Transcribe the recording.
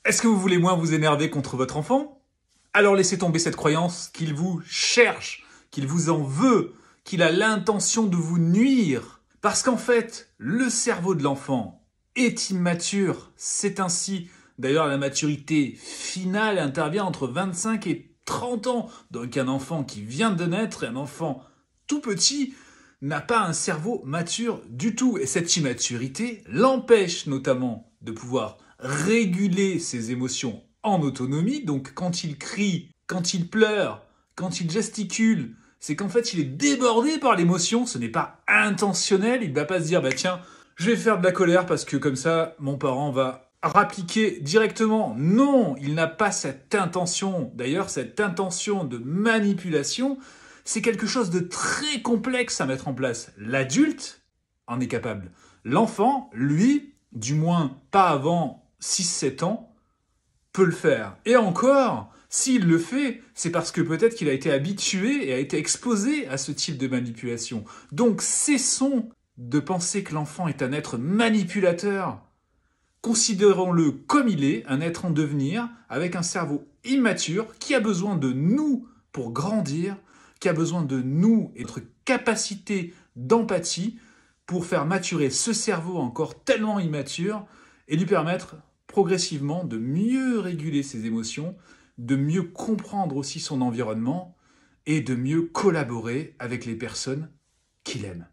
Est-ce que vous voulez moins vous énerver contre votre enfant? Alors laissez tomber cette croyance qu'il vous cherche, qu'il vous en veut, qu'il a l'intention de vous nuire. Parce qu'en fait, le cerveau de l'enfant est immature. C'est ainsi. D'ailleurs, la maturité finale intervient entre 25 et 30 ans. Donc un enfant qui vient de naître et un enfant tout petit n'a pas un cerveau mature du tout. Et cette immaturité l'empêche notamment de pouvoir réguler ses émotions en autonomie. Donc quand il crie, quand il pleure, quand il gesticule, c'est qu'en fait il est débordé par l'émotion, ce n'est pas intentionnel, il ne va pas se dire bah tiens, je vais faire de la colère parce que comme ça mon parent va rappliquer directement. Non, il n'a pas cette intention. D'ailleurs, cette intention de manipulation, c'est quelque chose de très complexe à mettre en place. L'adulte en est capable. L'enfant, lui, du moins pas avant 6-7 ans, peut le faire. Et encore, s'il le fait, c'est parce que peut-être qu'il a été habitué et a été exposé à ce type de manipulation. Donc cessons de penser que l'enfant est un être manipulateur. Considérons-le comme il est, un être en devenir, avec un cerveau immature, qui a besoin de nous pour grandir, qui a besoin de nous et notre capacité d'empathie pour faire maturer ce cerveau encore tellement immature et lui permettre progressivement de mieux réguler ses émotions, de mieux comprendre aussi son environnement et de mieux collaborer avec les personnes qu'il aime.